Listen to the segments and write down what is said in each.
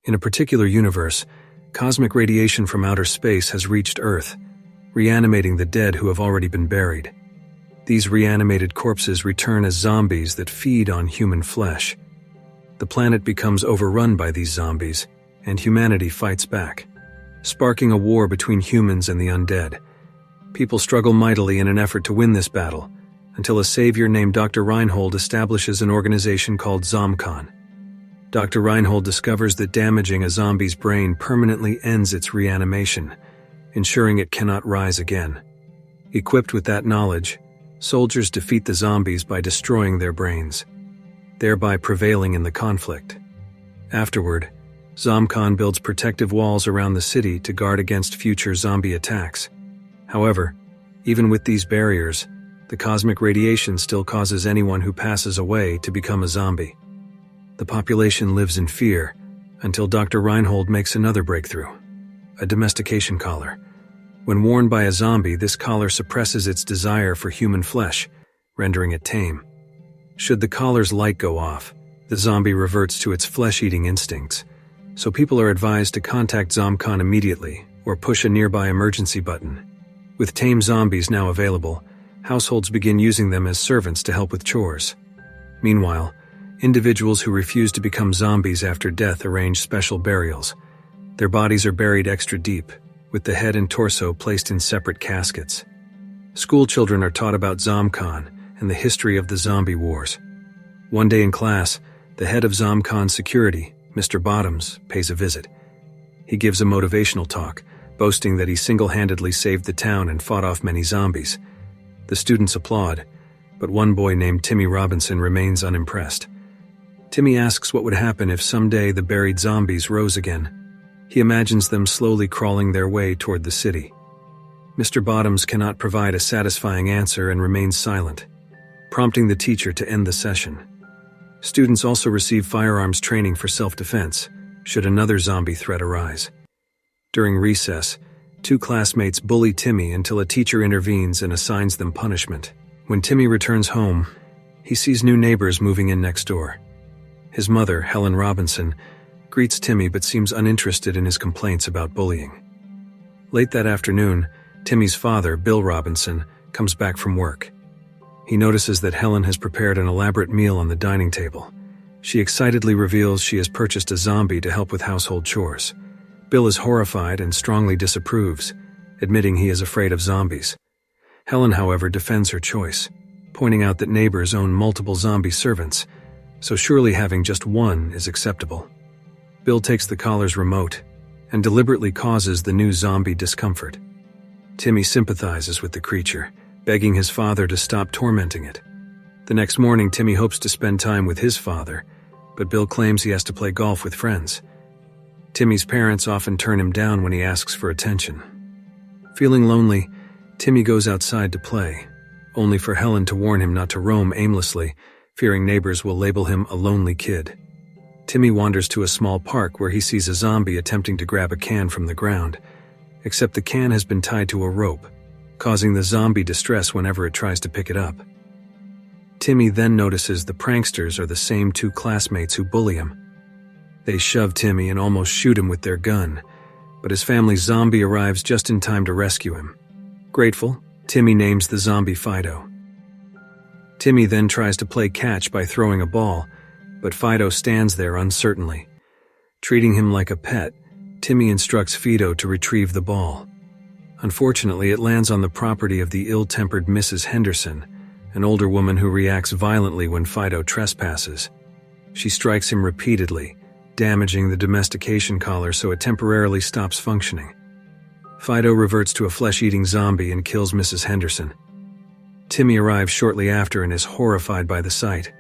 In a particular universe, cosmic radiation from outer space has reached Earth, reanimating the dead who have already been buried. These reanimated corpses return as zombies that feed on human flesh. The planet becomes overrun by these zombies, and humanity fights back, sparking a war between humans and the undead. People struggle mightily in an effort to win this battle, until a savior named Dr. Reinhold establishes an organization called ZomCon. Dr. Reinhold discovers that damaging a zombie's brain permanently ends its reanimation, ensuring it cannot rise again. Equipped with that knowledge, soldiers defeat the zombies by destroying their brains, thereby prevailing in the conflict. Afterward, ZomCon builds protective walls around the city to guard against future zombie attacks. However, even with these barriers, the cosmic radiation still causes anyone who passes away to become a zombie. The population lives in fear until Dr. Reinhold makes another breakthrough: a domestication collar. When worn by a zombie, this collar suppresses its desire for human flesh, rendering it tame. Should the collar's light go off, the zombie reverts to its flesh-eating instincts, so people are advised to contact ZomCon immediately or push a nearby emergency button. With tame zombies now available, households begin using them as servants to help with chores. Meanwhile, individuals who refuse to become zombies after death arrange special burials. Their bodies are buried extra deep, with the head and torso placed in separate caskets. School children are taught about ZomCon and the history of the zombie wars. One day in class, the head of ZomCon security, Mr. Bottoms, pays a visit. He gives a motivational talk, boasting that he single-handedly saved the town and fought off many zombies. The students applaud, but one boy named Timmy Robinson remains unimpressed. Timmy asks what would happen if someday the buried zombies rose again. He imagines them slowly crawling their way toward the city. Mr. Bottoms cannot provide a satisfying answer and remains silent, prompting the teacher to end the session. Students also receive firearms training for self-defense, should another zombie threat arise. During recess, two classmates bully Timmy until a teacher intervenes and assigns them punishment. When Timmy returns home, he sees new neighbors moving in next door. His mother, Helen Robinson, greets Timmy but seems uninterested in his complaints about bullying. Late that afternoon, Timmy's father, Bill Robinson, comes back from work. He notices that Helen has prepared an elaborate meal on the dining table. She excitedly reveals she has purchased a zombie to help with household chores. Bill is horrified and strongly disapproves, admitting he is afraid of zombies. Helen, however, defends her choice, pointing out that neighbors own multiple zombie servants, so surely having just one is acceptable. Bill takes the collar's remote and deliberately causes the new zombie discomfort. Timmy sympathizes with the creature, begging his father to stop tormenting it. The next morning, Timmy hopes to spend time with his father, but Bill claims he has to play golf with friends. Timmy's parents often turn him down when he asks for attention. Feeling lonely, Timmy goes outside to play, only for Helen to warn him not to roam aimlessly, fearing neighbors will label him a lonely kid. Timmy wanders to a small park where he sees a zombie attempting to grab a can from the ground, except the can has been tied to a rope, causing the zombie distress whenever it tries to pick it up. Timmy then notices the pranksters are the same two classmates who bully him. They shove Timmy and almost shoot him with their gun, but his family's zombie arrives just in time to rescue him. Grateful, Timmy names the zombie Fido. Timmy then tries to play catch by throwing a ball, but Fido stands there uncertainly. Treating him like a pet, Timmy instructs Fido to retrieve the ball. Unfortunately, it lands on the property of the ill-tempered Mrs. Henderson, an older woman who reacts violently when Fido trespasses. She strikes him repeatedly, damaging the domestication collar so it temporarily stops functioning. Fido reverts to a flesh-eating zombie and kills Mrs. Henderson. Timmy arrives shortly after and is horrified by the sight.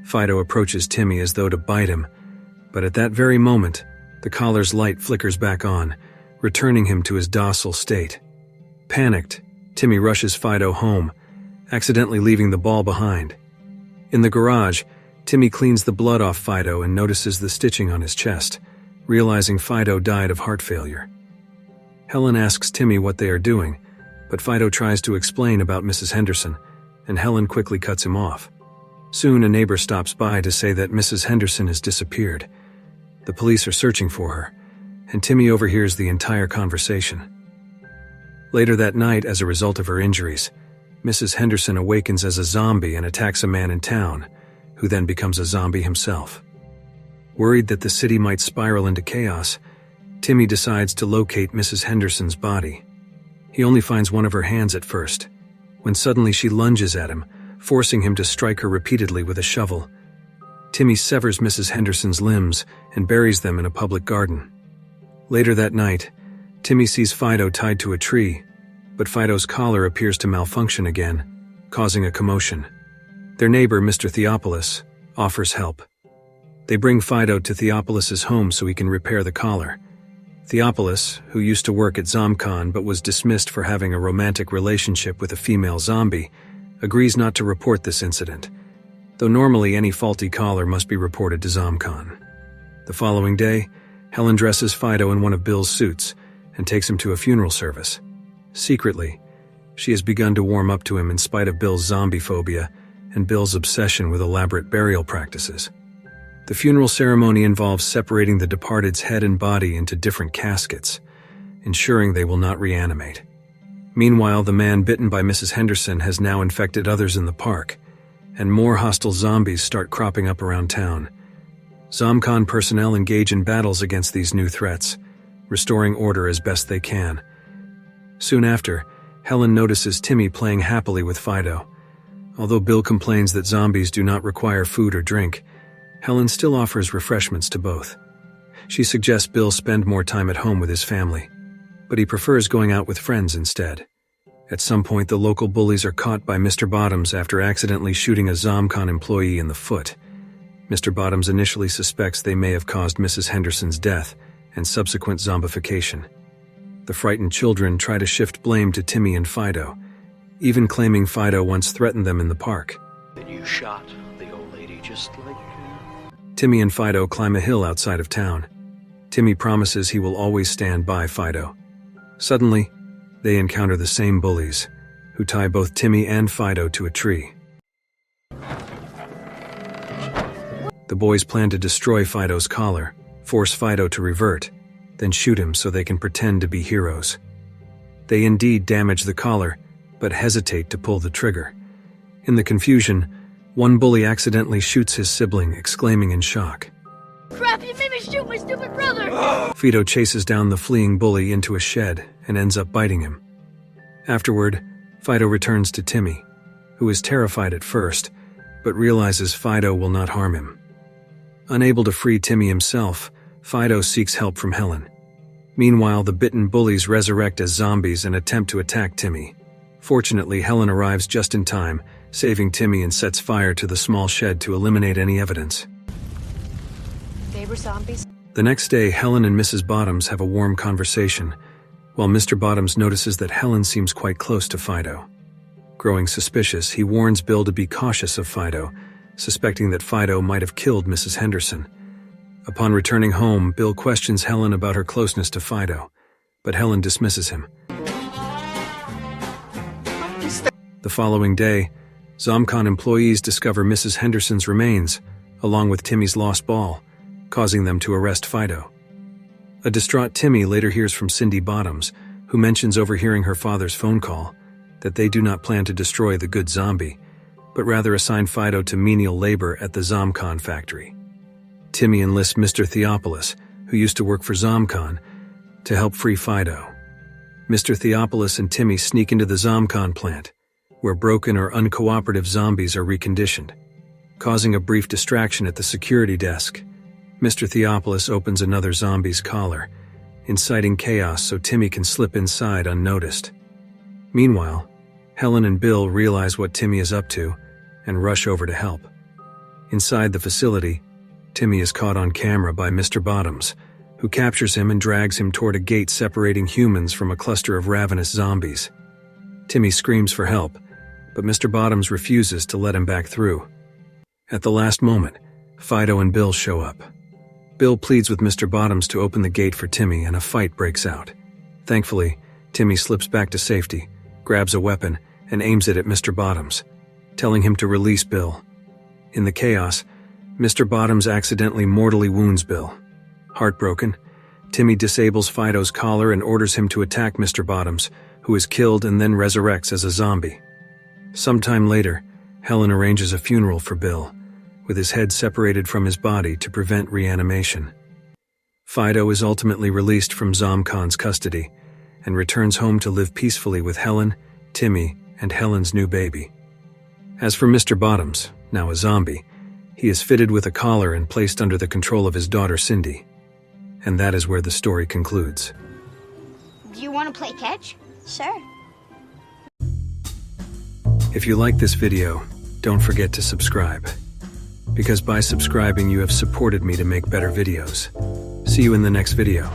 Fido approaches Timmy as though to bite him, but at that very moment, the collar's light flickers back on, returning him to his docile state. Panicked, Timmy rushes Fido home, accidentally leaving the ball behind. In the garage, Timmy cleans the blood off Fido and notices the stitching on his chest, realizing Fido died of heart failure. Helen asks Timmy what they are doing, but Fido tries to explain about Mrs. Henderson, and Helen quickly cuts him off. Soon, a neighbor stops by to say that Mrs. Henderson has disappeared. The police are searching for her, and Timmy overhears the entire conversation. Later that night, as a result of her injuries, Mrs. Henderson awakens as a zombie and attacks a man in town, who then becomes a zombie himself. Worried that the city might spiral into chaos, Timmy decides to locate Mrs. Henderson's body. He only finds one of her hands at first, when suddenly she lunges at him, forcing him to strike her repeatedly with a shovel. Timmy severs Mrs. Henderson's limbs and buries them in a public garden. Later that night, Timmy sees Fido tied to a tree, but Fido's collar appears to malfunction again, causing a commotion. Their neighbor, Mr. Theopolis, offers help. They bring Fido to Theopolis's home so he can repair the collar. Theopolis, who used to work at ZomCon but was dismissed for having a romantic relationship with a female zombie, agrees not to report this incident, though normally any faulty collar must be reported to ZomCon. The following day, Helen dresses Fido in one of Bill's suits and takes him to a funeral service. Secretly, she has begun to warm up to him in spite of Bill's zombie phobia and Bill's obsession with elaborate burial practices. The funeral ceremony involves separating the departed's head and body into different caskets, ensuring they will not reanimate. Meanwhile, the man bitten by Mrs. Henderson has now infected others in the park, and more hostile zombies start cropping up around town. ZomCon personnel engage in battles against these new threats, restoring order as best they can. Soon after, Helen notices Timmy playing happily with Fido. Although Bill complains that zombies do not require food or drink, Helen still offers refreshments to both. She suggests Bill spend more time at home with his family, but he prefers going out with friends instead. At some point, the local bullies are caught by Mr. Bottoms after accidentally shooting a ZomCon employee in the foot. Mr. Bottoms initially suspects they may have caused Mrs. Henderson's death and subsequent zombification. The frightened children try to shift blame to Timmy and Fido, even claiming Fido once threatened them in the park. Then you shot the old lady just like... Timmy and Fido climb a hill outside of town. Timmy promises he will always stand by Fido. Suddenly, they encounter the same bullies, who tie both Timmy and Fido to a tree. The boys plan to destroy Fido's collar, force Fido to revert, then shoot him so they can pretend to be heroes. They indeed damage the collar, but hesitate to pull the trigger. In the confusion, one bully accidentally shoots his sibling, exclaiming in shock, "Crap, you made me shoot my stupid brother!" Fido chases down the fleeing bully into a shed and ends up biting him. Afterward, Fido returns to Timmy, who is terrified at first, but realizes Fido will not harm him. Unable to free Timmy himself, Fido seeks help from Helen. Meanwhile, the bitten bullies resurrect as zombies and attempt to attack Timmy. Fortunately, Helen arrives just in time, saving Timmy and sets fire to the small shed to eliminate any evidence. They were zombies? The next day, Helen and Mrs. Bottoms have a warm conversation, while Mr. Bottoms notices that Helen seems quite close to Fido. Growing suspicious, he warns Bill to be cautious of Fido, suspecting that Fido might have killed Mrs. Henderson. Upon returning home, Bill questions Helen about her closeness to Fido, but Helen dismisses him. The following day, ZomCon employees discover Mrs. Henderson's remains, along with Timmy's lost ball, causing them to arrest Fido. A distraught Timmy later hears from Cindy Bottoms, who mentions overhearing her father's phone call, that they do not plan to destroy the good zombie, but rather assign Fido to menial labor at the ZomCon factory. Timmy enlists Mr. Theopolis, who used to work for ZomCon, to help free Fido. Mr. Theopolis and Timmy sneak into the ZomCon plant, where broken or uncooperative zombies are reconditioned. Causing a brief distraction at the security desk, Mr. Theopolis opens another zombie's collar, inciting chaos so Timmy can slip inside unnoticed. Meanwhile, Helen and Bill realize what Timmy is up to and rush over to help. Inside the facility, Timmy is caught on camera by Mr. Bottoms, who captures him and drags him toward a gate separating humans from a cluster of ravenous zombies. Timmy screams for help, but Mr. Bottoms refuses to let him back through. At the last moment, Fido and Bill show up. Bill pleads with Mr. Bottoms to open the gate for Timmy, and a fight breaks out. Thankfully, Timmy slips back to safety, grabs a weapon, and aims it at Mr. Bottoms, telling him to release Bill. In the chaos, Mr. Bottoms accidentally mortally wounds Bill. Heartbroken, Timmy disables Fido's collar and orders him to attack Mr. Bottoms, who is killed and then resurrects as a zombie. Sometime later, Helen arranges a funeral for Bill, with his head separated from his body to prevent reanimation. Fido is ultimately released from ZomCon's custody and returns home to live peacefully with Helen, Timmy, and Helen's new baby. As for Mr. Bottoms, now a zombie, he is fitted with a collar and placed under the control of his daughter Cindy. And that is where the story concludes. Do you want to play catch? Sure. If you like this video, don't forget to subscribe. Because by subscribing you have supported me to make better videos. See you in the next video.